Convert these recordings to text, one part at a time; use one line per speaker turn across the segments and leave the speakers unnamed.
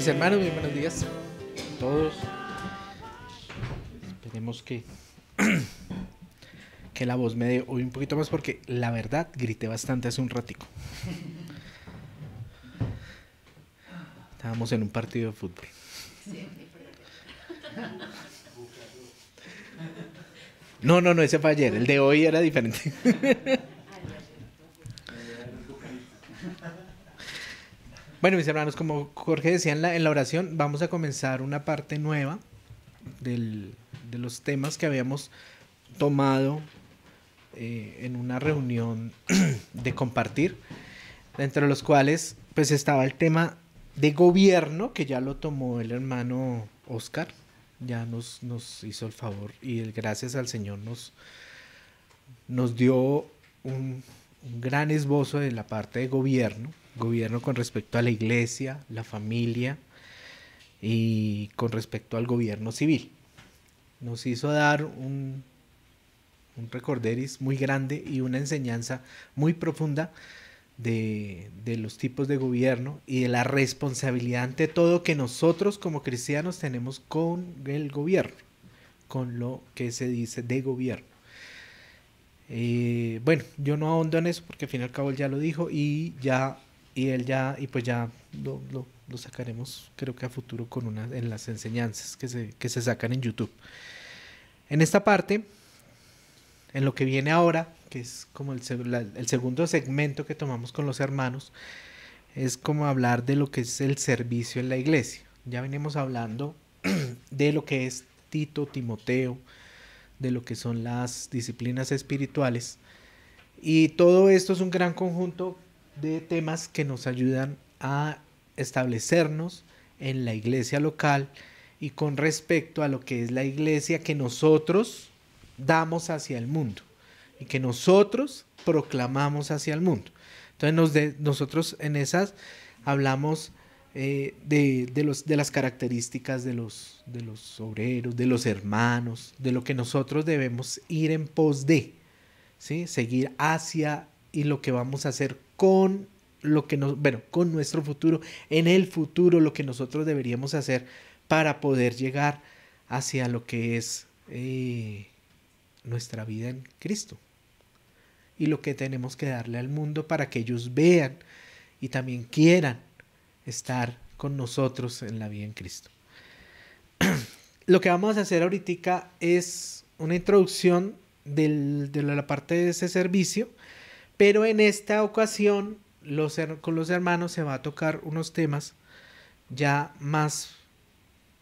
hermanos, muy buenos días a todos. Esperemos que la voz me dé hoy un poquito más, porque la verdad grité bastante hace un ratico. Estábamos en un partido de fútbol. No, ese fue ayer, el de hoy era diferente. Bueno, mis hermanos, como Jorge decía en la oración, vamos a comenzar una parte nueva de los temas que habíamos tomado en una reunión de compartir, entre los cuales pues estaba el tema de gobierno, que ya lo tomó el hermano Oscar, ya nos hizo el favor y gracias al Señor nos dio un gran esbozo de la parte de gobierno con respecto a la iglesia, la familia y con respecto al gobierno civil. Nos hizo dar un recorderis muy grande y una enseñanza muy profunda de los tipos de gobierno y de la responsabilidad ante todo que nosotros como cristianos tenemos con el gobierno, con lo que se dice de gobierno. Bueno, yo no ahondo en eso porque al fin y al cabo él ya lo dijo y pues ya lo sacaremos, creo que a futuro en las enseñanzas que se sacan en YouTube. En esta parte, en lo que viene ahora, que es como el segundo segmento que tomamos con los hermanos, es como hablar de lo que es el servicio en la iglesia. Ya venimos hablando de lo que es Tito, Timoteo, de lo que son las disciplinas espirituales, y todo esto es un gran conjunto de temas que nos ayudan a establecernos en la iglesia local y con respecto a lo que es la iglesia que nosotros damos hacia el mundo y que nosotros proclamamos hacia el mundo. Entonces nosotros en esas hablamos de las características de los obreros, de los hermanos, de lo que nosotros debemos ir en pos de, ¿sí? Seguir hacia, y lo que vamos a hacer con con nuestro futuro, en el futuro, lo que nosotros deberíamos hacer para poder llegar hacia lo que es nuestra vida en Cristo y lo que tenemos que darle al mundo para que ellos vean y también quieran estar con nosotros en la vida en Cristo. Lo que vamos a hacer ahorita es una introducción de la parte de ese servicio, pero en esta ocasión con los hermanos se va a tocar unos temas ya más,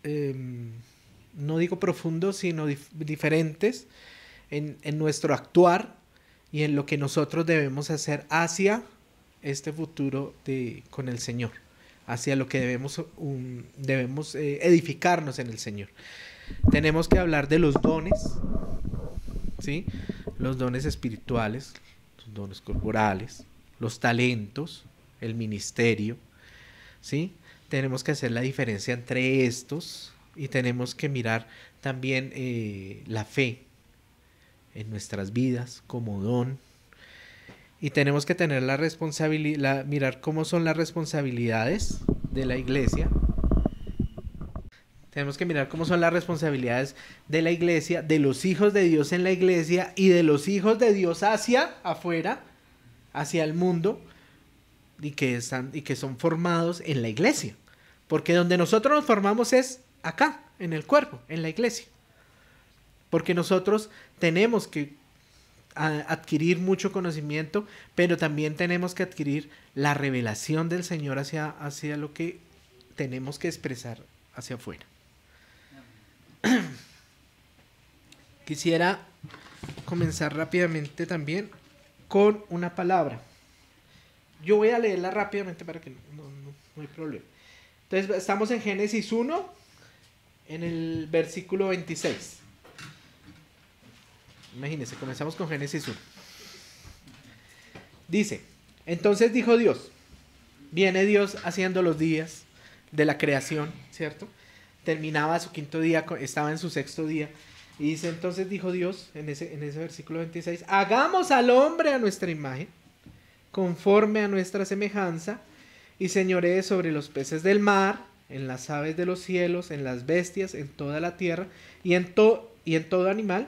no digo profundos, sino diferentes en nuestro actuar y en lo que nosotros debemos hacer hacia este futuro con el Señor, hacia lo que debemos edificarnos en el Señor. Tenemos que hablar de los dones, ¿sí? Los dones espirituales, los dones corporales, los talentos, el ministerio, ¿sí? Tenemos que hacer la diferencia entre estos y tenemos que mirar también la fe en nuestras vidas como don, y tenemos que tener la responsabilidad, mirar cómo son las responsabilidades de la iglesia. Tenemos que mirar cómo son las responsabilidades de la iglesia, de los hijos de Dios en la iglesia y de los hijos de Dios hacia afuera, hacia el mundo, y que son formados en la iglesia. Porque donde nosotros nos formamos es acá, en el cuerpo, en la iglesia. Porque nosotros tenemos que adquirir mucho conocimiento, pero también tenemos que adquirir la revelación del Señor hacia lo que tenemos que expresar hacia afuera. Quisiera comenzar rápidamente también con una palabra. Yo voy a leerla rápidamente para que no hay problema. Entonces estamos en Génesis 1, en el versículo 26. Imagínense, comenzamos con Génesis 1. Dice: entonces dijo Dios. Viene Dios haciendo los días de la creación, ¿cierto? Terminaba su quinto día, estaba en su sexto día. Y dice: entonces dijo Dios, en ese versículo 26, hagamos al hombre a nuestra imagen, conforme a nuestra semejanza, y señoree sobre los peces del mar, en las aves de los cielos, en las bestias, en toda la tierra y en todo animal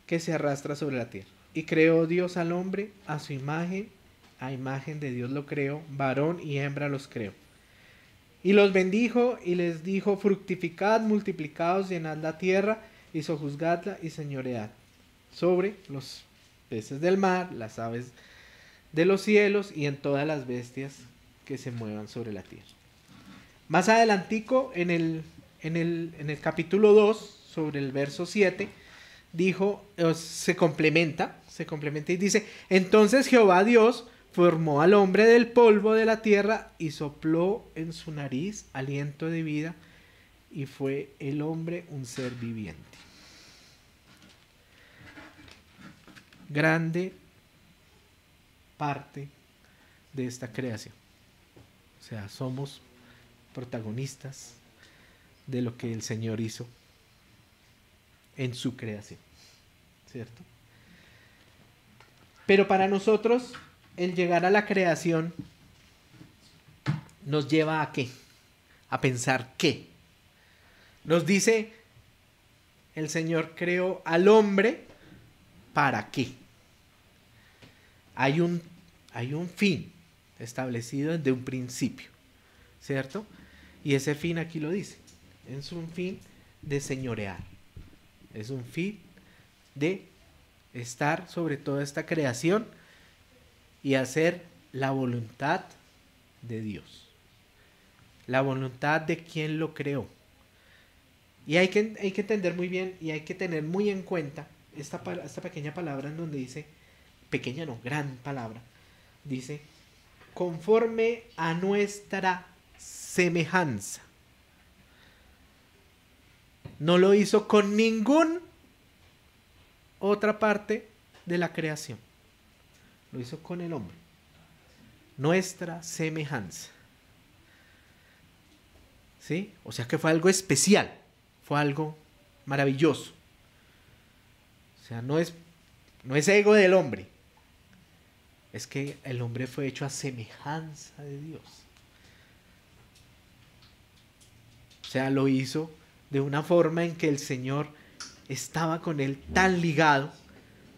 que se arrastra sobre la tierra. Y creó Dios al hombre a su imagen, a imagen de Dios lo creó, varón y hembra los creó. Y los bendijo y les dijo: fructificad, multiplicaos, llenad la tierra y sojuzgadla y señoread sobre los peces del mar, las aves de los cielos y en todas las bestias que se muevan sobre la tierra. Más adelantico, en el capítulo 2, sobre el verso 7, dijo, se complementa y dice: entonces Jehová Dios formó al hombre del polvo de la tierra y sopló en su nariz aliento de vida, y fue el hombre un ser viviente. Grande parte de esta creación. O sea, somos protagonistas de lo que el Señor hizo en su creación, ¿cierto? Pero para nosotros, el llegar a la creación nos lleva a ¿qué? A pensar ¿qué? Nos dice, el Señor creó al hombre, ¿para qué? Hay un fin establecido desde un principio, ¿cierto? Y ese fin aquí lo dice. Es un fin de señorear. Es un fin de estar sobre toda esta creación y hacer la voluntad de Dios. La voluntad de quien lo creó. Y hay que entender muy bien y hay que tener muy en cuenta esta pequeña palabra en donde dice, pequeña no, gran palabra, dice, conforme a nuestra semejanza. No lo hizo con ninguna otra parte de la creación. Lo hizo con el hombre. Nuestra semejanza. ¿Sí? O sea que fue algo especial. Fue algo maravilloso. O sea, no es ego del hombre. Es que el hombre fue hecho a semejanza de Dios. O sea, lo hizo de una forma en que el Señor estaba con él tan ligado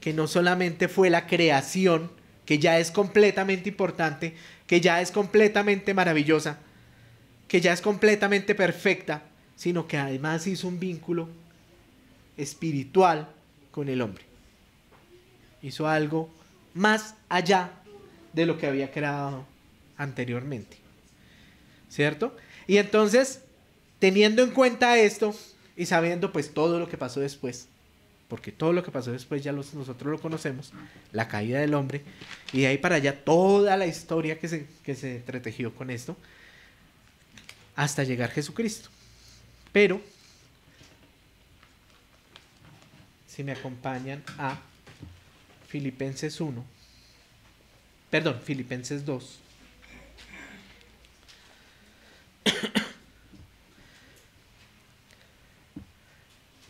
que no solamente fue la creación, que ya es completamente importante, que ya es completamente maravillosa, que ya es completamente perfecta, sino que además hizo un vínculo espiritual con el hombre. Hizo algo más allá de lo que había creado anteriormente, ¿cierto? Y entonces, teniendo en cuenta esto y sabiendo pues todo lo que pasó después, porque todo lo que pasó después ya nosotros lo conocemos, la caída del hombre, y de ahí para allá toda la historia que se entretejió con esto, hasta llegar Jesucristo. Pero, si me acompañan a Filipenses 2.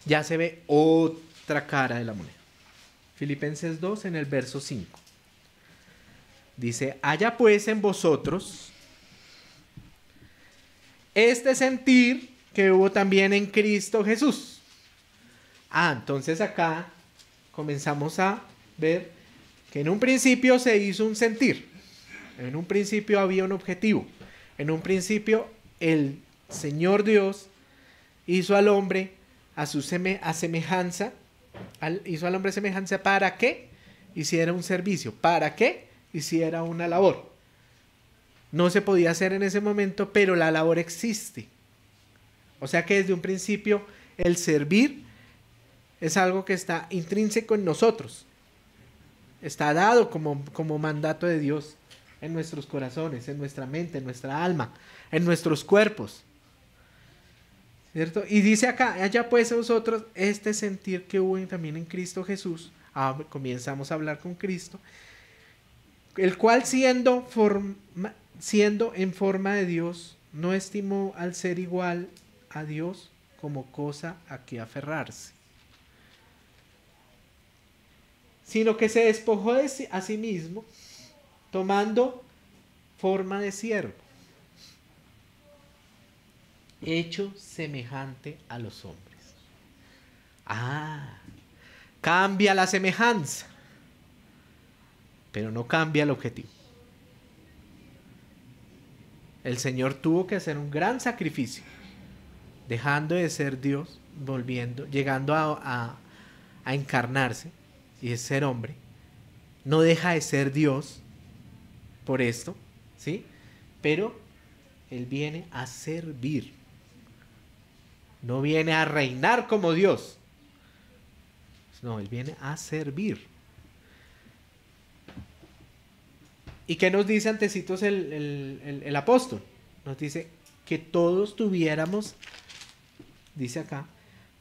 Ya se ve otra cara de la moneda. Filipenses 2 en el verso 5. Dice, haya pues en vosotros este sentir que hubo también en Cristo Jesús. Entonces acá comenzamos a ver que en un principio se hizo un sentir. En un principio había un objetivo. En un principio el Señor Dios hizo al hombre semejanza, hizo al hombre semejanza para que hiciera un servicio, para que hiciera una labor. No se podía hacer en ese momento, pero la labor existe. O sea que desde un principio el servir es algo que está intrínseco en nosotros. Está dado como mandato de Dios en nuestros corazones, en nuestra mente, en nuestra alma, en nuestros cuerpos. ¿Cierto? Y dice acá, haya pues vosotros este sentir que hubo también en Cristo Jesús. Comenzamos a hablar con Cristo, el cual siendo en forma de Dios, no estimó al ser igual a Dios como cosa a que aferrarse, sino que se despojó a sí mismo, tomando forma de siervo. hecho semejante a los hombres. Ah, cambia la semejanza, pero no cambia el objetivo. El Señor tuvo que hacer un gran sacrificio, dejando de ser Dios, llegando a encarnarse y de ser hombre. No deja de ser Dios por esto, ¿sí? Pero Él viene a servir. No viene a reinar como Dios. No, Él viene a servir. ¿Y qué nos dice antecitos el apóstol? Nos dice que todos tuviéramos, dice acá,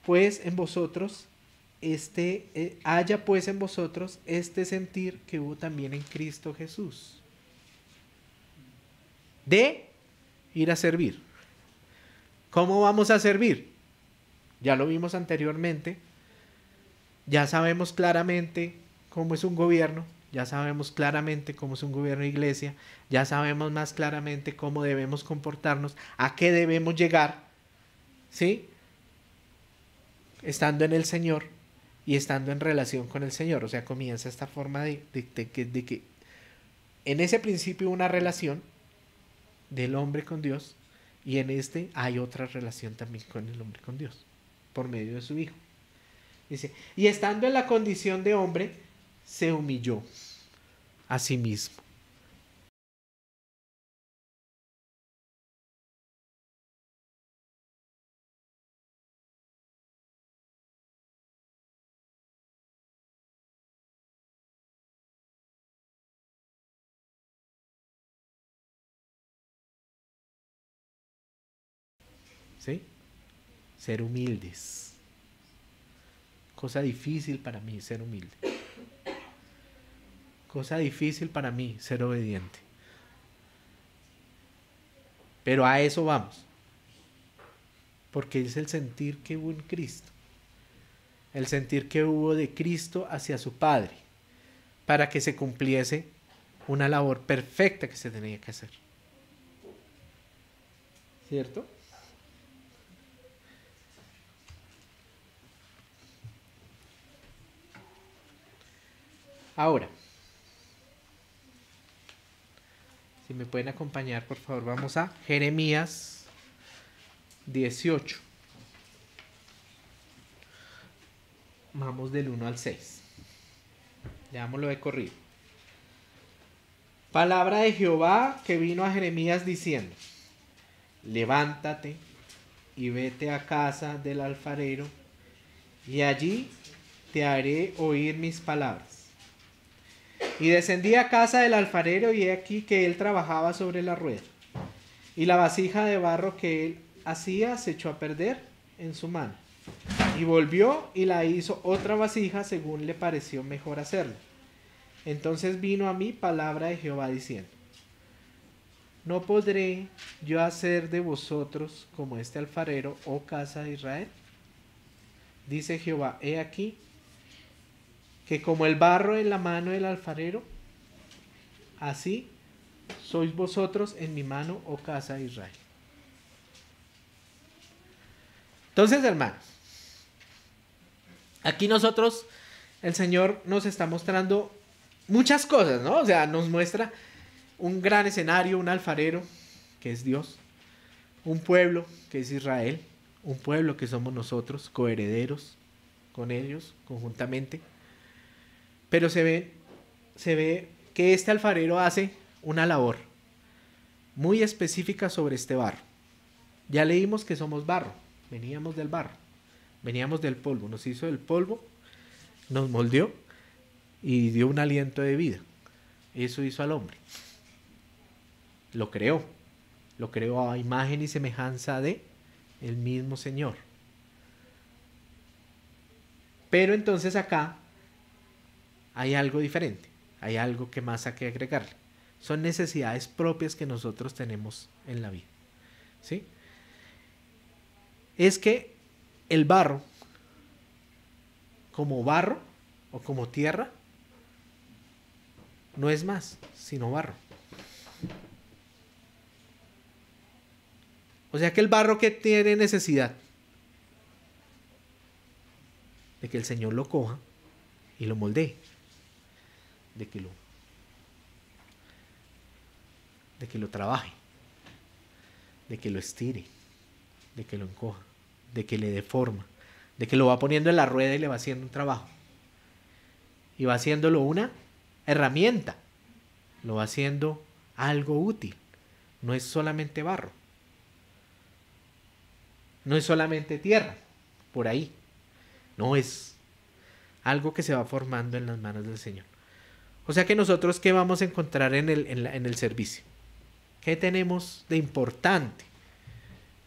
pues en vosotros, haya pues en vosotros este sentir que hubo también en Cristo Jesús. De ir a servir. ¿Cómo vamos a servir? Ya lo vimos anteriormente. Ya sabemos claramente cómo es un gobierno. Ya sabemos claramente cómo es un gobierno de iglesia. Ya sabemos más claramente cómo debemos comportarnos. A qué debemos llegar. ¿Sí? Estando en el Señor y estando en relación con el Señor. O sea, comienza esta forma de que en ese principio una relación del hombre con Dios. Y en este hay otra relación también con el hombre con Dios. Por medio de su Hijo. Dice, y estando en la condición de hombre, se humilló a sí mismo. ¿Sí? Ser humildes. Cosa difícil para mí ser humilde. Cosa difícil para mí ser obediente. Pero a eso vamos. Porque es el sentir que hubo en Cristo. El sentir que hubo de Cristo hacia su Padre. Para que se cumpliese una labor perfecta que se tenía que hacer. ¿Cierto? Ahora, si me pueden acompañar, por favor, vamos a Jeremías 18. Vamos del 1 al 6. Leámoslo de corrido. Palabra de Jehová que vino a Jeremías diciendo: levántate y vete a casa del alfarero, y allí te haré oír mis palabras. Y descendí a casa del alfarero, y he aquí que él trabajaba sobre la rueda. Y la vasija de barro que él hacía se echó a perder en su mano. Y volvió y la hizo otra vasija según le pareció mejor hacerlo. Entonces vino a mí palabra de Jehová diciendo: ¿no podré yo hacer de vosotros como este alfarero, oh casa de Israel? Dice Jehová: he aquí que como el barro en la mano del alfarero, así sois vosotros en mi mano, oh casa de Israel. Entonces, hermanos, aquí nosotros, el Señor nos está mostrando muchas cosas, ¿no? O sea, nos muestra un gran escenario, un alfarero, que es Dios, un pueblo, que es Israel, un pueblo que somos nosotros, coherederos con ellos, conjuntamente. Pero se ve que este alfarero hace una labor muy específica sobre este barro. Ya leímos que somos barro, veníamos del barro, veníamos del polvo, nos hizo del polvo, nos moldeó y dio un aliento de vida. Eso hizo al hombre. Lo creó a imagen y semejanza de el mismo Señor. Pero entonces acá hay algo diferente, hay algo que más hay que agregarle. Son necesidades propias que nosotros tenemos en la vida. ¿Sí? Es que el barro, como barro o como tierra, no es más, sino barro. O sea que el barro que tiene necesidad de que el Señor lo coja y lo moldee, de que lo trabaje, de que lo estire, de que lo encoja, de que le dé forma, de que lo va poniendo en la rueda y le va haciendo un trabajo. Y va haciéndolo una herramienta, lo va haciendo algo útil. No es solamente barro, no es solamente tierra, por ahí. No, es algo que se va formando en las manos del Señor. O sea que nosotros, ¿qué vamos a encontrar en el servicio? ¿Qué tenemos de importante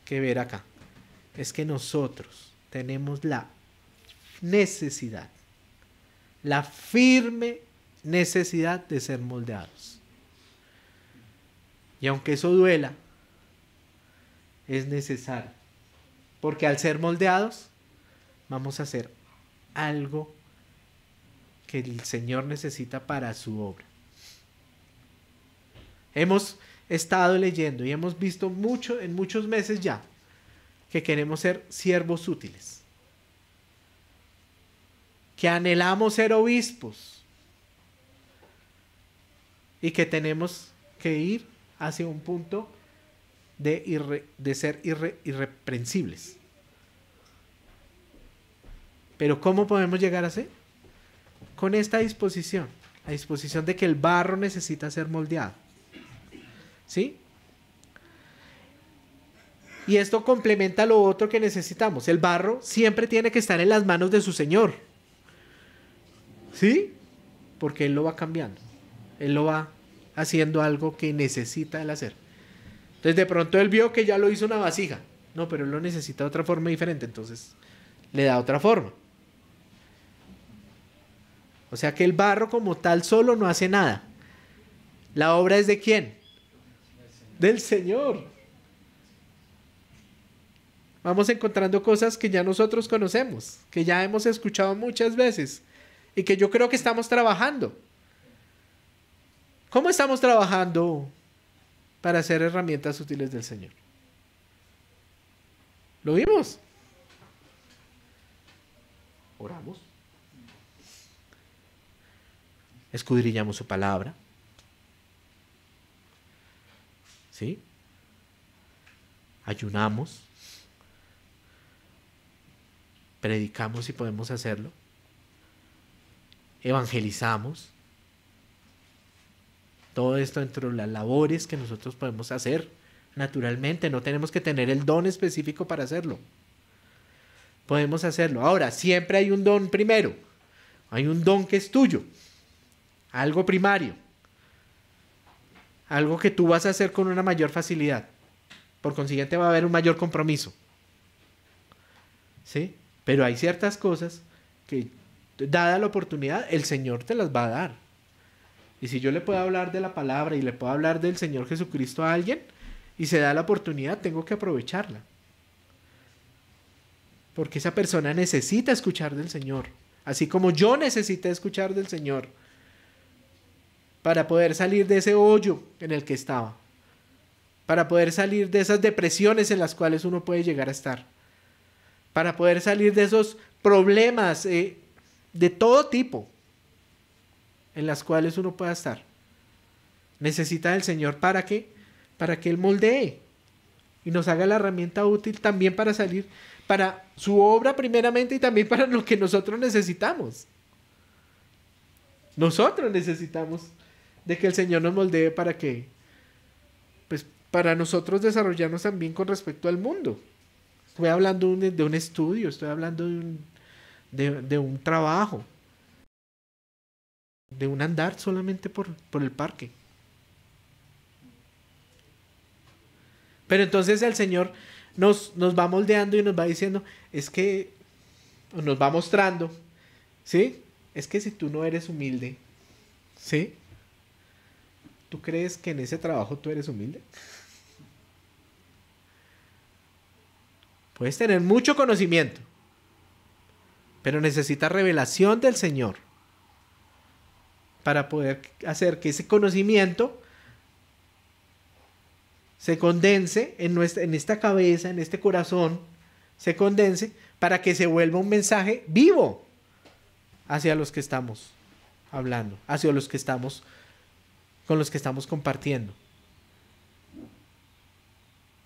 que ver acá? Es que nosotros tenemos la necesidad, la firme necesidad de ser moldeados. Y aunque eso duela, es necesario. Porque al ser moldeados, vamos a hacer algo que el Señor necesita para su obra. Hemos estado leyendo y hemos visto mucho en muchos meses ya que queremos ser siervos útiles, que anhelamos ser obispos y que que ir hacia un punto de ser irreprensibles. Pero ¿cómo podemos llegar a ser? Con esta disposición, la disposición de que el barro necesita ser moldeado. ¿Sí? Y esto complementa lo otro que necesitamos. El barro siempre tiene que estar en las manos de su Señor. ¿Sí? Porque Él lo va cambiando. Él lo va haciendo algo que necesita Él hacer. Entonces de pronto Él vio que ya lo hizo una vasija. No, pero Él lo necesita de otra forma diferente. Entonces le da otra forma. O sea que el barro como tal solo no hace nada. ¿La obra es de quién? Del Señor. Vamos encontrando cosas que ya nosotros conocemos, que ya hemos escuchado muchas veces y que yo creo que estamos trabajando. ¿Cómo estamos trabajando para ser herramientas útiles del Señor? ¿Lo vimos? Oramos. Escudriñamos su palabra. ¿Sí? Ayunamos. Predicamos si podemos hacerlo. Evangelizamos. Todo esto dentro de las labores que nosotros podemos hacer. Naturalmente, no tenemos que tener el don específico para hacerlo. Podemos hacerlo. Ahora, siempre hay un don primero. Hay un don que es tuyo. Algo primario. Algo que tú vas a hacer con una mayor facilidad. Por consiguiente va a haber un mayor compromiso. ¿Sí? Pero hay ciertas cosas que, dada la oportunidad, el Señor te las va a dar. Y si yo le puedo hablar de la palabra y le puedo hablar del Señor Jesucristo a alguien y se da la oportunidad, tengo que aprovecharla. Porque esa persona necesita escuchar del Señor. Así como yo necesité escuchar del Señor para poder salir de ese hoyo en el que estaba. Para poder salir de esas depresiones en las cuales uno puede llegar a estar. Para poder salir de esos problemas de todo tipo en las cuales uno pueda estar. Necesita del Señor para que Él moldee y nos haga la herramienta útil también para salir, para su obra primeramente y también para lo que nosotros necesitamos. Nosotros necesitamos de que el Señor nos moldee para que, pues, para nosotros desarrollarnos también con respecto al mundo. Estoy hablando de un estudio, estoy hablando de un trabajo, de un andar solamente por el parque. Pero entonces el Señor nos va moldeando y nos va diciendo, es que, nos va mostrando, ¿sí? Es que si tú no eres humilde, ¿sí? ¿Tú crees que en ese trabajo tú eres humilde? Puedes tener mucho conocimiento, pero necesitas revelación del Señor para poder hacer que ese conocimiento se condense en esta cabeza, en este corazón, se condense para que se vuelva un mensaje vivo hacia los que estamos hablando, hacia los que estamos, con los que estamos compartiendo.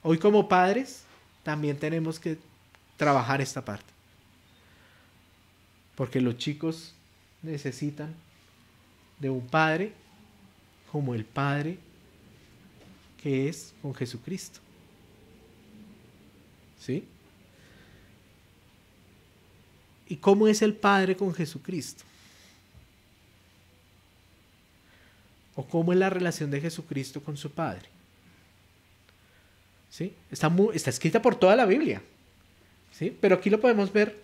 Hoy como padres también tenemos que trabajar esta parte, porque los chicos necesitan de un padre como el Padre que es con Jesucristo. ¿Sí? ¿Y cómo es el Padre con Jesucristo? ¿O cómo es la relación de Jesucristo con su Padre? ¿Sí? Está escrita por toda la Biblia. ¿Sí? Pero aquí lo podemos ver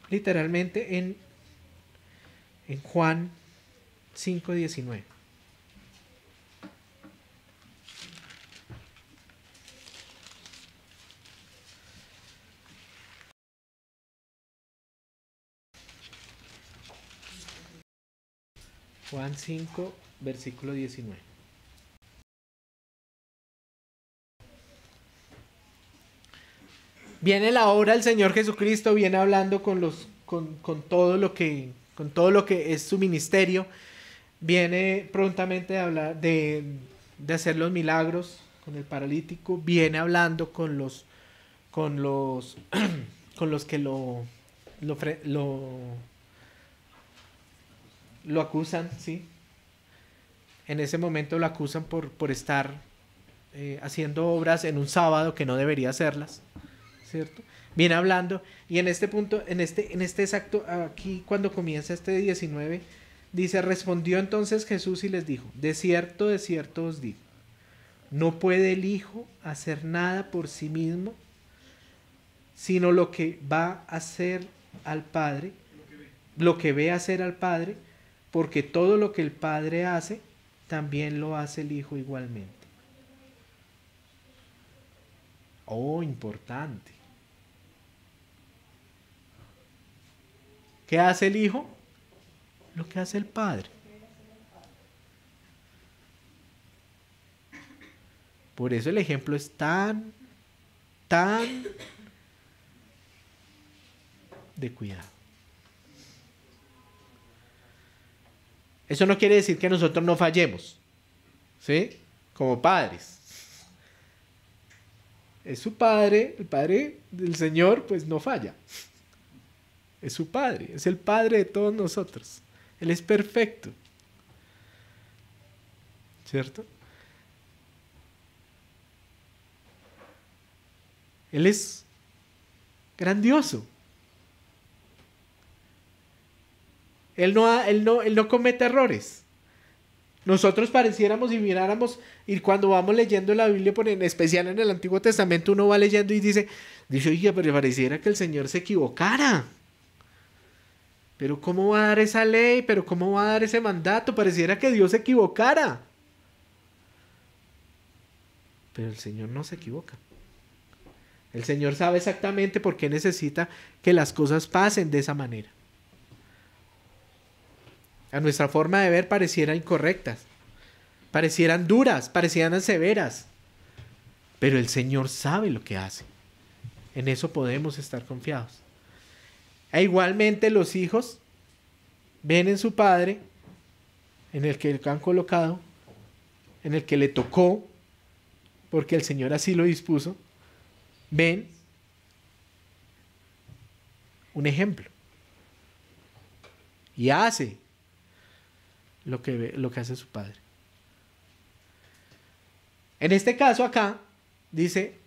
literalmente en Juan 5:19. Juan 5, versículo 19. Viene la hora del Señor Jesucristo, viene hablando con todo lo que es su ministerio, viene prontamente a hablar de hacer los milagros con el paralítico, viene hablando con los con los que lo acusan, ¿sí? En ese momento lo acusan por estar haciendo obras en un sábado que no debería hacerlas, ¿cierto? Viene hablando, y en este punto, en este exacto, aquí cuando comienza este 19, dice: respondió entonces Jesús y les dijo: de cierto os digo, no puede el Hijo hacer nada por sí mismo, sino lo que va a hacer al Padre, lo que ve hacer al Padre, porque todo lo que el Padre hace, también lo hace el Hijo igualmente. Oh, importante. ¿Qué hace el Hijo? Lo que hace el Padre. Por eso el ejemplo es tan de cuidado. Eso no quiere decir que nosotros no fallemos, ¿sí? Como padres. Es su Padre, el Padre del Señor, pues no falla. Es su Padre, es el Padre de todos nosotros. Él es perfecto. ¿Cierto? Él es grandioso. Él no comete errores. Nosotros pareciéramos y miráramos, y cuando vamos leyendo la Biblia, en especial en el Antiguo Testamento, uno va leyendo y dice, oye, pero pareciera que el Señor se equivocara. Pero ¿cómo va a dar esa ley? ¿Pero cómo va a dar ese mandato? Pareciera que Dios se equivocara. Pero el Señor no se equivoca. El Señor sabe exactamente por qué necesita que las cosas pasen de esa manera. A nuestra forma de ver parecieran incorrectas, parecieran duras, parecieran severas. Pero el Señor sabe lo que hace. En eso podemos estar confiados. E igualmente los hijos ven en su padre, en el que han colocado, en el que le tocó, porque el Señor así lo dispuso, ven un ejemplo. Y hace lo que hace su padre. En este caso acá dice: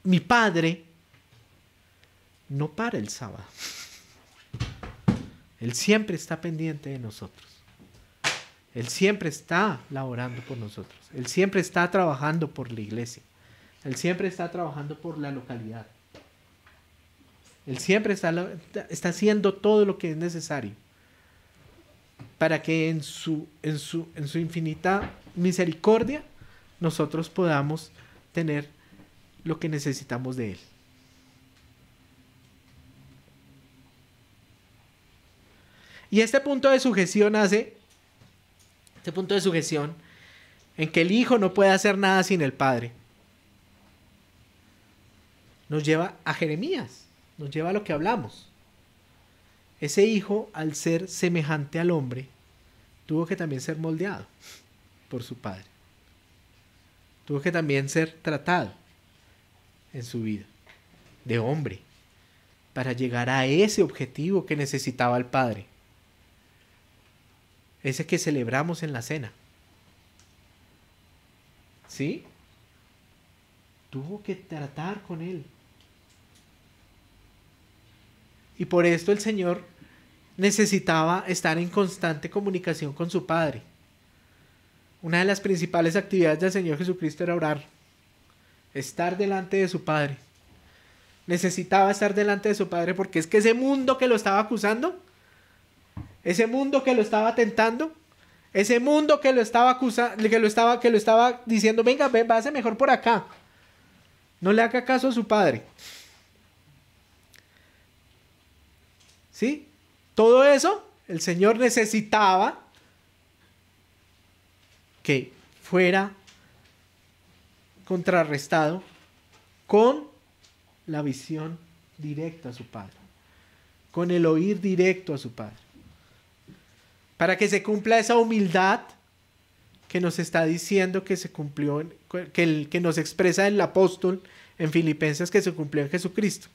mi padre no para el sábado. Él siempre está pendiente de nosotros. Él siempre está laborando por nosotros. Él siempre está trabajando por la iglesia. Él siempre está trabajando por la localidad. Él siempre está haciendo todo lo que es necesario para que en su infinita misericordia nosotros podamos tener lo que necesitamos de Él. Y este punto de sujeción en que el Hijo no puede hacer nada sin el Padre, nos lleva a Jeremías, nos lleva a lo que hablamos. Ese Hijo, al ser semejante al hombre, tuvo que también ser moldeado por su Padre. Tuvo que también ser tratado en su vida de hombre para llegar a ese objetivo que necesitaba el Padre. Ese que celebramos en la cena. ¿Sí? Tuvo que tratar con él. Y por esto el Señor necesitaba estar en constante comunicación con su Padre. Una de las principales actividades del Señor Jesucristo era orar. Estar delante de su Padre. Necesitaba estar delante de su Padre porque es que ese mundo que lo estaba acusando, ese mundo que lo estaba tentando, ese mundo que lo estaba acusando, que lo estaba diciendo, venga, váyase mejor por acá. No le haga caso a su Padre. ¿Sí? Todo eso el Señor necesitaba que fuera contrarrestado con la visión directa a su Padre, con el oír directo a su Padre, para que se cumpla esa humildad que nos está diciendo que se cumplió, que nos expresa el apóstol en Filipenses, que se cumplió en Jesucristo.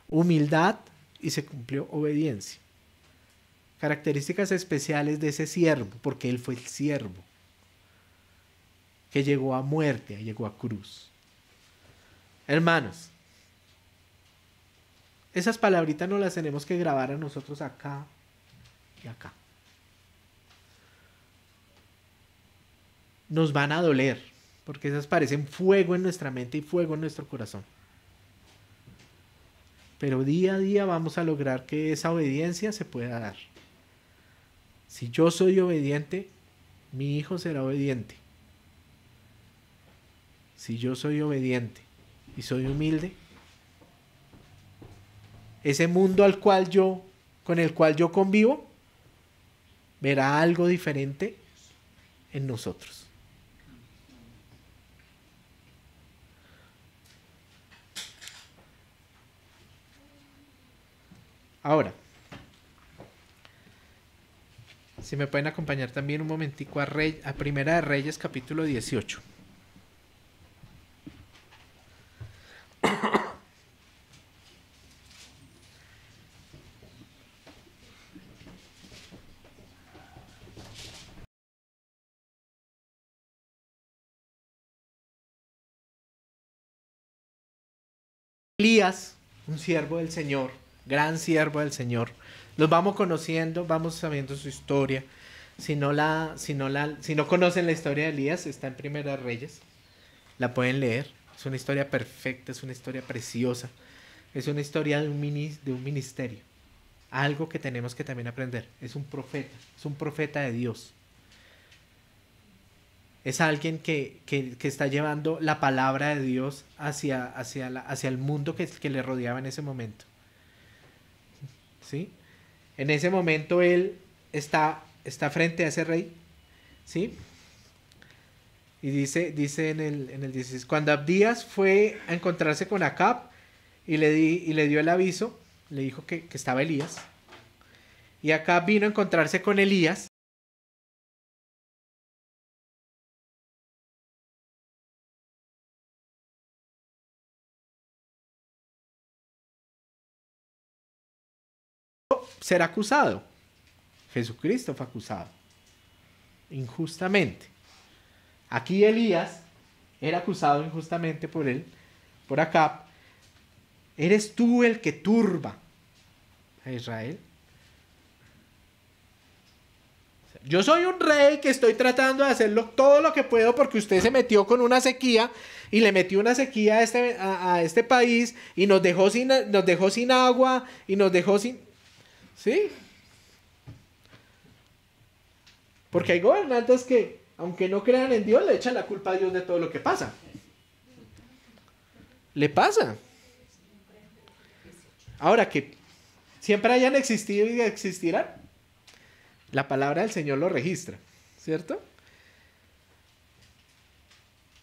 Humildad y se cumplió obediencia. Características especiales de ese siervo, porque él fue el siervo que llegó a muerte, llegó a cruz. Hermanos, esas palabritas no las tenemos que grabar a nosotros acá y acá. Nos van a doler, porque esas parecen fuego en nuestra mente y fuego en nuestro corazón. Pero día a día vamos a lograr que esa obediencia se pueda dar. Si yo soy obediente, mi hijo será obediente. Si yo soy obediente y soy humilde, ese mundo con el cual yo convivo, verá algo diferente en nosotros. Ahora, si me pueden acompañar también un momentico a Primera de Reyes, capítulo 18. Elías, un siervo del Señor, gran siervo del Señor. Los vamos conociendo, vamos sabiendo su historia. Si no conocen la historia de Elías, está en Primera de Reyes. La pueden leer. Es una historia perfecta, es una historia preciosa. Es una historia de un ministerio. Algo que tenemos que también aprender. Es un profeta de Dios. Es alguien que está llevando la palabra de Dios hacia el mundo que le rodeaba en ese momento. ¿Sí? En ese momento él está frente a ese rey. ¿Sí? Y dice en el 16, cuando Abdías fue a encontrarse con Acab y le dio el aviso, le dijo que estaba Elías. Y Acab vino a encontrarse con Elías. Ser acusado. Jesucristo fue acusado injustamente. Aquí Elías era acusado injustamente por Acab. ¿Eres tú el que turba a Israel? Yo soy un rey que estoy tratando de hacerlo todo lo que puedo porque usted se metió con una sequía y le metió una sequía a este país y nos dejó sin agua y nos dejó sin... ¿Sí? Porque hay gobernantes que, aunque no crean en Dios, le echan la culpa a Dios de todo lo que pasa. Le pasa. Ahora que siempre hayan existido y existirán, la palabra del Señor lo registra, ¿cierto?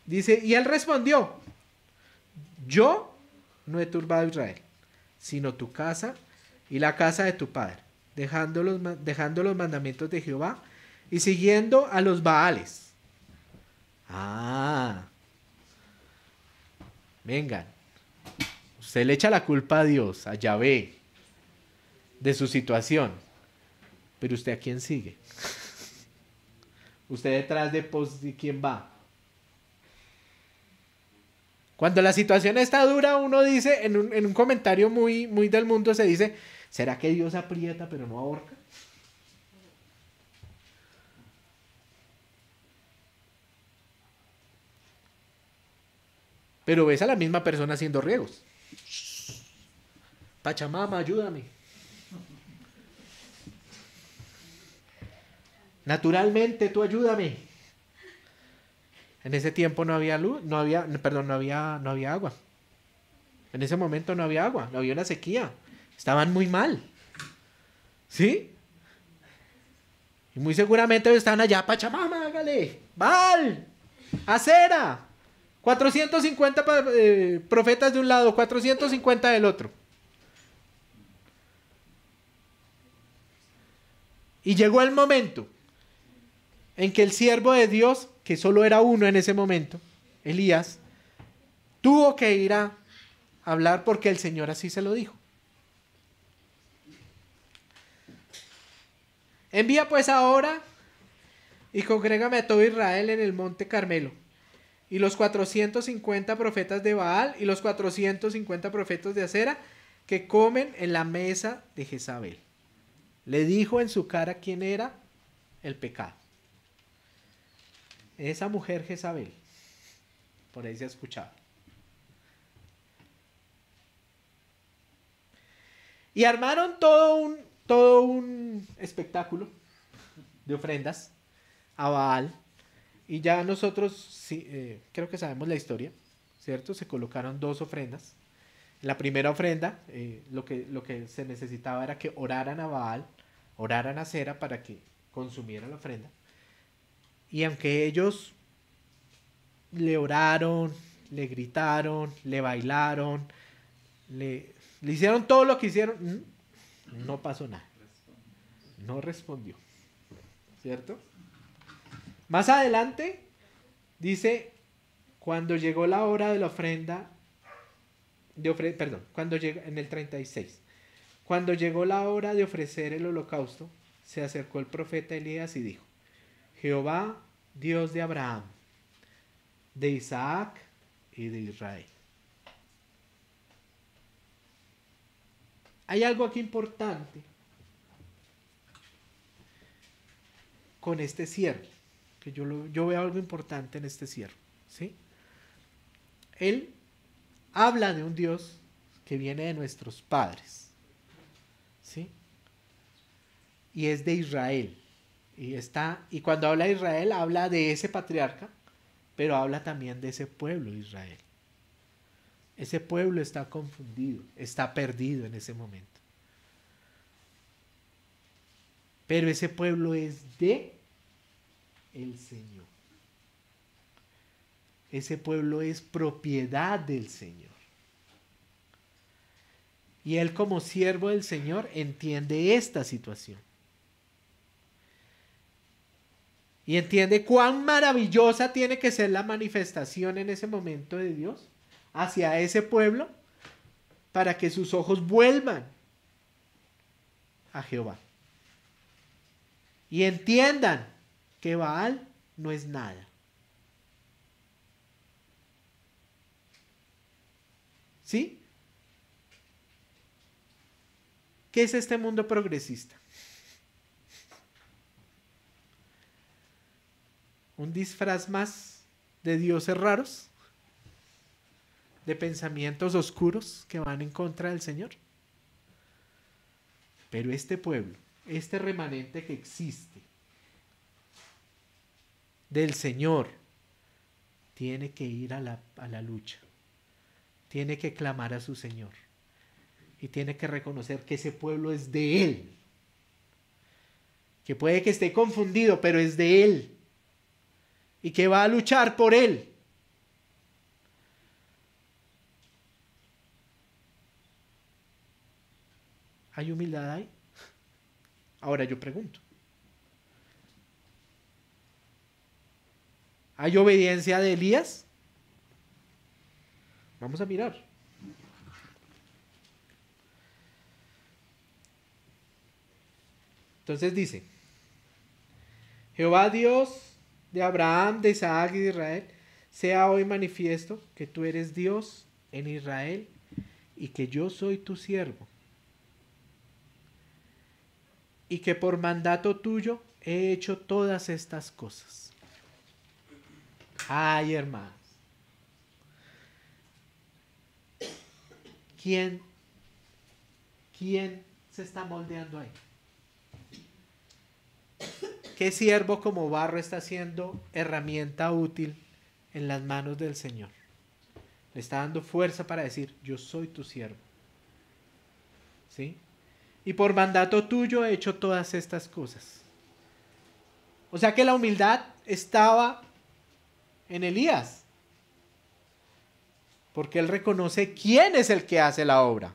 Dice, y él respondió, yo no he turbado a Israel, sino tu casa y la casa de tu padre, dejando los mandamientos de Jehová y siguiendo a los Baales. Ah, vengan, usted le echa la culpa a Dios, a Yahvé, de su situación, pero usted a quién sigue. Usted detrás de quién va. Cuando la situación está dura, uno dice, en un comentario muy, muy del mundo se dice, ¿será que Dios aprieta pero no ahorca? Pero ves a la misma persona haciendo riegos. Pachamama, ayúdame. Naturalmente, tú ayúdame. En ese tiempo no había luz, no había agua. En ese momento no había agua, no había una sequía. Estaban muy mal. ¿Sí? Y muy seguramente estaban allá, Pachamama, hágale. Baal, Acera. 450 profetas de un lado, 450 del otro. Y llegó el momento en que el siervo de Dios, que solo era uno en ese momento, Elías, tuvo que ir a hablar porque el Señor así se lo dijo. Envía pues ahora y congrégame a todo Israel en el monte Carmelo, y los 450 profetas de Baal y los 450 profetas de Acera que comen en la mesa de Jezabel. Le dijo en su cara quién era el pecado. Esa mujer Jezabel. Por ahí se ha escuchado. Y armaron todo un espectáculo de ofrendas a Baal. Y ya nosotros creo que sabemos la historia, ¿cierto? Se colocaron 2 ofrendas. La primera ofrenda, lo que se necesitaba era que oraran a Baal, oraran a Acera para que consumiera la ofrenda. Y aunque ellos le oraron, le gritaron, le bailaron, le hicieron todo lo que hicieron, no pasó nada. No respondió. ¿Cierto? Más adelante dice, cuando llegó la hora de la ofrenda, cuando llegó, en el 36, cuando llegó la hora de ofrecer el holocausto, se acercó el profeta Elías y dijo, Jehová, Dios de Abraham, de Isaac y de Israel. Hay algo aquí importante con este siervo, que yo veo algo importante en este siervo, ¿sí? Él habla de un Dios que viene de nuestros padres, ¿sí? Y es de Israel. Y cuando habla de Israel, habla de ese patriarca, pero habla también de ese pueblo de Israel. Ese pueblo está confundido, está perdido en ese momento. Pero ese pueblo es de el Señor. Ese pueblo es propiedad del Señor. Y él como siervo del Señor entiende esta situación. Y entiende cuán maravillosa tiene que ser la manifestación en ese momento de Dios hacia ese pueblo para que sus ojos vuelvan a Jehová. Y entiendan que Baal no es nada. ¿Sí? ¿Qué es este mundo progresista? Un disfraz más de dioses raros, de pensamientos oscuros que van en contra del Señor. Pero este pueblo, este remanente que existe del Señor, tiene que ir a la lucha, tiene que clamar a su Señor y tiene que reconocer que ese pueblo es de Él, que puede que esté confundido, pero es de Él y que va a luchar por Él ¿Hay humildad ahí? Ahora yo pregunto. ¿Hay obediencia de Elías? Vamos a mirar. Entonces dice, Jehová Dios de Abraham, de Isaac y de Israel, sea hoy manifiesto que tú eres Dios en Israel y que yo soy tu siervo, y que por mandato tuyo he hecho todas estas cosas. Ay, hermanos. ¿Quién se está moldeando ahí? ¿Qué siervo como barro está siendo herramienta útil en las manos del Señor? Le está dando fuerza para decir, yo soy tu siervo. ¿Sí? Y por mandato tuyo he hecho todas estas cosas. O sea que la humildad estaba en Elías. Porque él reconoce quién es el que hace la obra.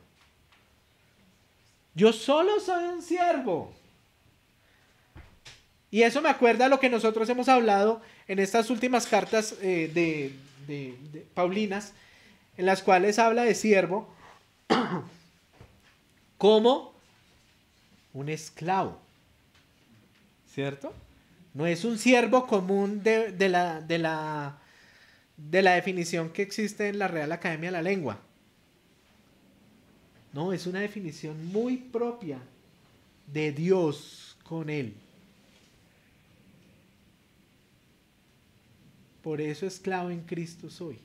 Yo solo soy un siervo. Y eso me acuerda a lo que nosotros hemos hablado en estas últimas cartas de Paulinas, en las cuales habla de siervo como un esclavo. ¿Cierto? No es un siervo común de la definición que existe en la Real Academia de la Lengua. No, es una definición muy propia de Dios con él. Por eso esclavo en Cristo soy.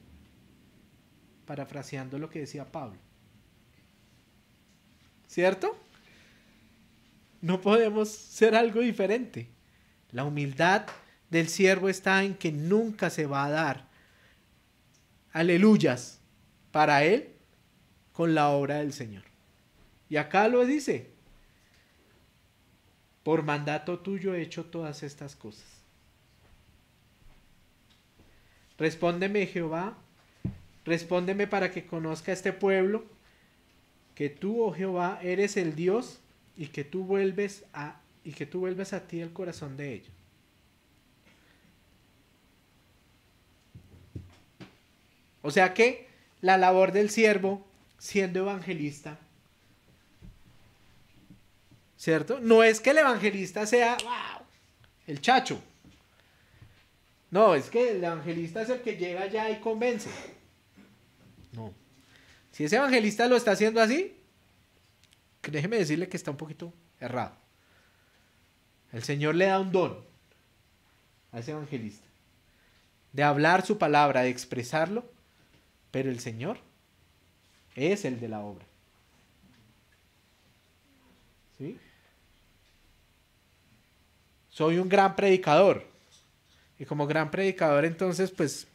Parafraseando lo que decía Pablo. ¿Cierto? No podemos ser algo diferente. La humildad del siervo está en que nunca se va a dar aleluyas para él con la obra del Señor. Y acá lo dice, por mandato tuyo he hecho todas estas cosas. Respóndeme, Jehová, respóndeme para que conozca este pueblo que tú, oh Jehová, eres el Dios y que tú vuelves a ti el corazón de ellos. O sea que la labor del siervo siendo evangelista, ¿cierto? No es que el evangelista sea wow, el chacho. No, es que el evangelista es el que llega allá y convence. No. Si ese evangelista lo está haciendo así, déjeme decirle que está un poquito errado. El Señor le da un don a ese evangelista de hablar su palabra, de expresarlo, pero el Señor es el de la obra. ¿Sí? Soy un gran predicador. Y como gran predicador, entonces, pues,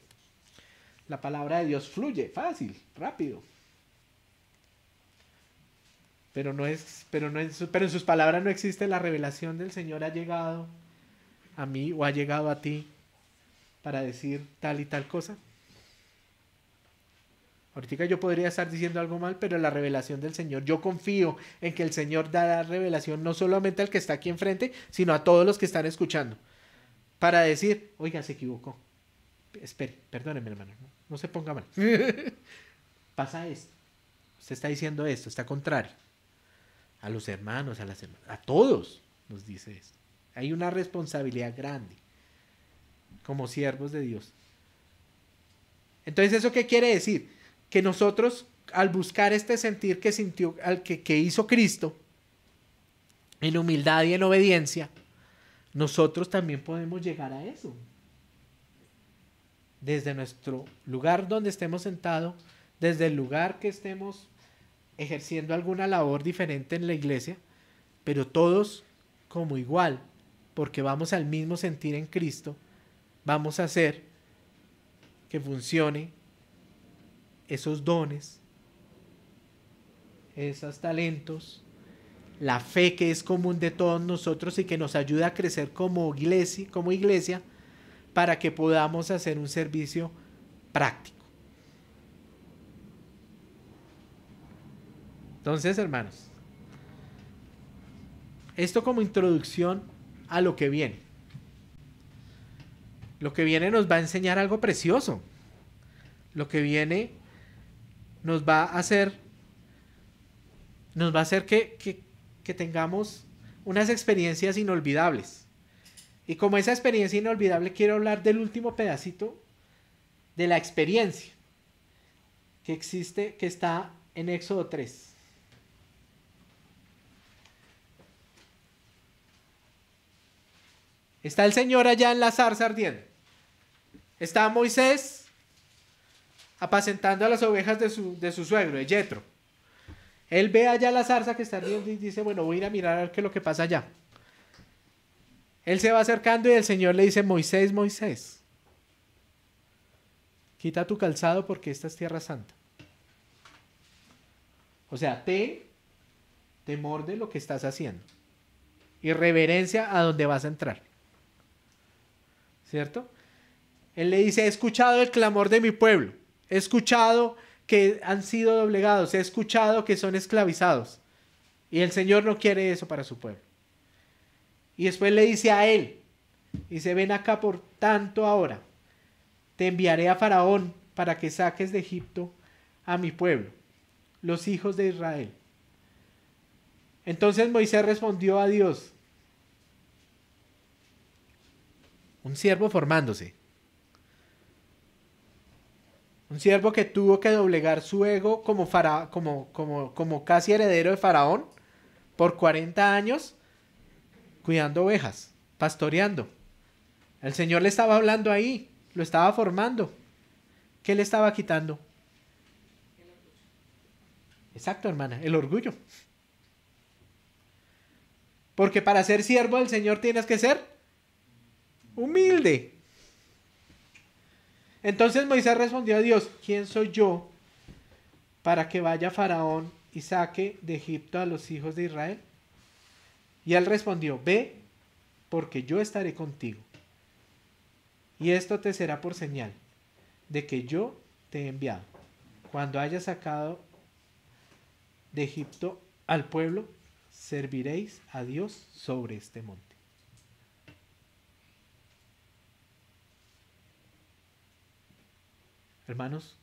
la palabra de Dios fluye, fácil, rápido. Pero en sus palabras no existe la revelación del Señor ha llegado a mí o ha llegado a ti para decir tal y tal cosa. Ahorita yo podría estar diciendo algo mal, pero la revelación del Señor, yo confío en que el Señor da la revelación no solamente al que está aquí enfrente, sino a todos los que están escuchando. Para decir, oiga, se equivocó. Espere, perdóneme, hermano, no se ponga mal. Pasa esto. Usted está diciendo esto, está contrario. A los hermanos, a las hermanas, a todos nos dice esto. Hay una responsabilidad grande como siervos de Dios. Entonces, ¿eso qué quiere decir? Que nosotros, al buscar este sentir que sintió, que hizo Cristo, en humildad y en obediencia, nosotros también podemos llegar a eso. Desde nuestro lugar donde estemos sentados, desde el lugar que estemos ejerciendo alguna labor diferente en la iglesia, pero todos como igual, porque vamos al mismo sentir en Cristo, vamos a hacer que funcione esos dones, esos talentos, la fe que es común de todos nosotros y que nos ayuda a crecer como iglesia, para que podamos hacer un servicio práctico. Entonces, hermanos, Esto como introducción a lo que viene. Lo que viene nos va a enseñar algo precioso. Lo que viene nos va a hacer que tengamos unas experiencias inolvidables. Y como esa experiencia inolvidable, quiero hablar del último pedacito de la experiencia que existe, que está en Éxodo 3. Está el Señor allá en la zarza ardiendo. Está Moisés apacentando a las ovejas de su suegro, de Yetro. Él ve allá la zarza que está ardiendo y dice, bueno, voy a ir a mirar a ver qué es lo que pasa allá. Él se va acercando y el Señor le dice, Moisés, Moisés, quita tu calzado porque esta es tierra santa. O sea, temor de lo que estás haciendo. Y reverencia a donde vas a entrar. ¿Cierto? Él le dice, he escuchado el clamor de mi pueblo. He escuchado que han sido doblegados. He escuchado que son esclavizados. Y el Señor no quiere eso para su pueblo. Y después le dice a él, dice, ven acá por tanto ahora. Te enviaré a Faraón para que saques de Egipto a mi pueblo, los hijos de Israel. Entonces Moisés respondió a Dios, un siervo formándose, un siervo que tuvo que doblegar su ego como casi heredero de Faraón por 40 años, cuidando ovejas, pastoreando. El Señor le estaba hablando ahí, lo estaba formando. ¿Qué le estaba quitando? Exacto, hermana, el orgullo. Porque para ser siervo del Señor tienes que ser humilde. Entonces Moisés respondió a Dios, ¿quién soy yo para que vaya Faraón y saque de Egipto a los hijos de Israel? Y él respondió, ve, porque yo estaré contigo. Y esto te será por señal de que yo te he enviado. Cuando hayas sacado de Egipto al pueblo, serviréis a Dios sobre este monte. Hermanos,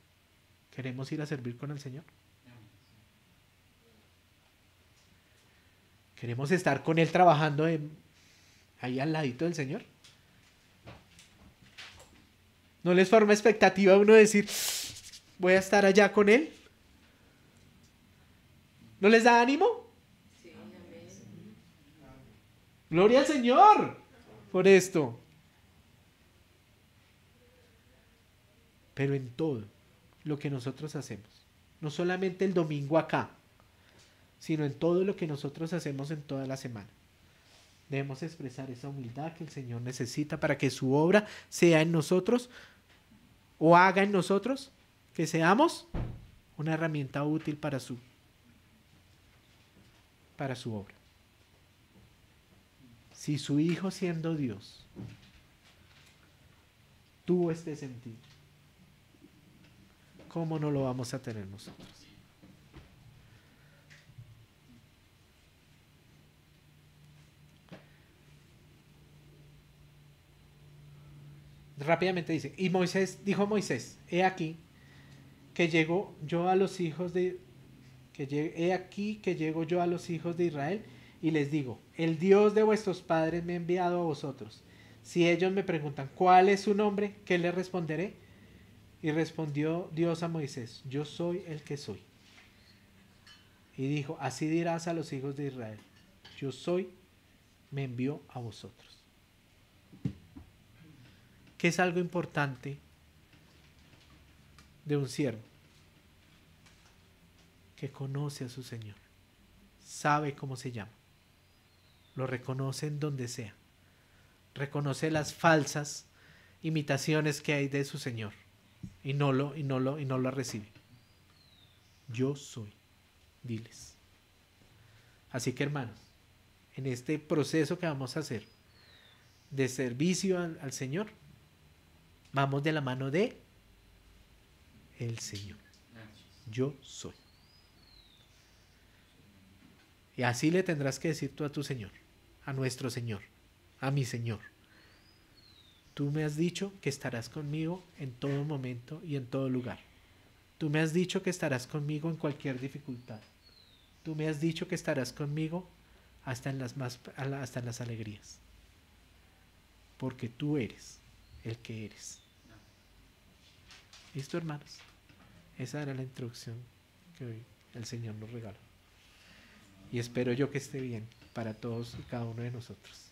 ¿queremos ir a servir con el Señor? ¿Queremos estar con Él trabajando ahí al ladito del Señor? ¿No les forma expectativa a uno decir, voy a estar allá con Él? ¿No les da ánimo? Sí, amén. Gloria al Señor por esto. Pero en todo lo que nosotros hacemos, no solamente el domingo acá, sino en todo lo que nosotros hacemos en toda la semana, debemos expresar esa humildad que el Señor necesita para que su obra sea en nosotros o haga en nosotros que seamos una herramienta útil para su obra. Si su Hijo, siendo Dios, tuvo este sentido, ¿cómo no lo vamos a tener nosotros? Rápidamente dice, y dijo Moisés, he aquí que llego yo a los hijos de Israel y les digo, el Dios de vuestros padres me ha enviado a vosotros. Si ellos me preguntan, ¿cuál es su nombre? ¿Qué les responderé? Y respondió Dios a Moisés, yo soy el que soy. Y dijo, así dirás a los hijos de Israel, yo soy, me envió a vosotros. ¿Qué es algo importante de un siervo? Que conoce a su Señor, sabe cómo se llama, lo reconoce en donde sea, reconoce las falsas imitaciones que hay de su Señor y no lo recibe. Yo soy, diles. Así que, hermanos, en este proceso que vamos a hacer de servicio al Señor, vamos de la mano de el Señor. Yo soy. Y así le tendrás que decir tú a tu Señor. a nuestro Señor, a mi Señor. Tú me has dicho que estarás conmigo en todo momento y en todo lugar. Tú me has dicho que estarás conmigo en cualquier dificultad. Tú me has dicho que estarás conmigo hasta en las alegrías. Porque tú eres el que eres. ¿Listo, hermanos? Esa era la introducción que hoy el Señor nos regaló. Y espero yo que esté bien para todos y cada uno de nosotros.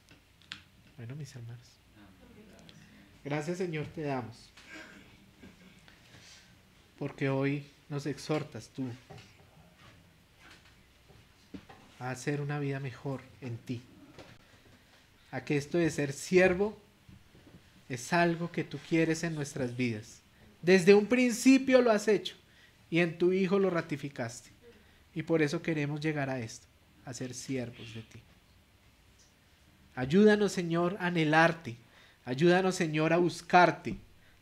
Bueno, mis hermanos. Gracias, Señor, te damos. Porque hoy nos exhortas tú a hacer una vida mejor en ti. A que esto de ser siervo es algo que tú quieres en nuestras vidas. Desde un principio lo has hecho y en tu Hijo lo ratificaste. Y por eso queremos llegar a esto, a ser siervos de ti. Ayúdanos, Señor, a anhelarte. Ayúdanos, Señor, a buscarte.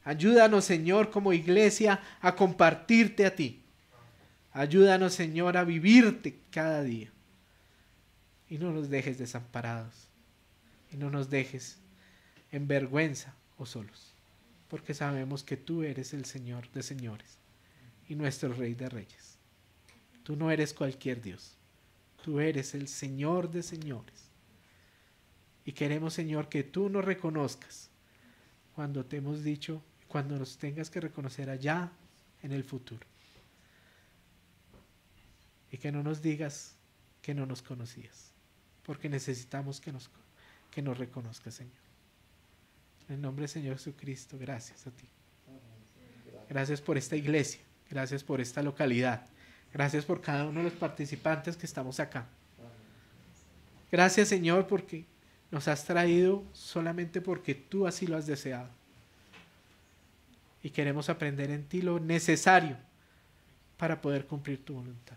Ayúdanos, Señor, como iglesia, a compartirte a ti. Ayúdanos, Señor, a vivirte cada día. Y no nos dejes desamparados. Y no nos dejes en vergüenza o solos. Porque sabemos que tú eres el Señor de señores y nuestro Rey de reyes. Tú no eres cualquier Dios. Tú eres el Señor de señores. Y queremos, Señor, que tú nos reconozcas cuando te hemos dicho, cuando nos tengas que reconocer allá en el futuro. Y que no nos digas que no nos conocías, porque necesitamos que nos reconozcas, Señor. En el nombre del Señor Jesucristo, gracias a ti. Gracias por esta iglesia, gracias por esta localidad, gracias por cada uno de los participantes que estamos acá. Gracias, Señor, porque nos has traído solamente porque tú así lo has deseado. Y queremos aprender en ti lo necesario para poder cumplir tu voluntad.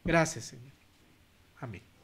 Gracias, Señor. Amén.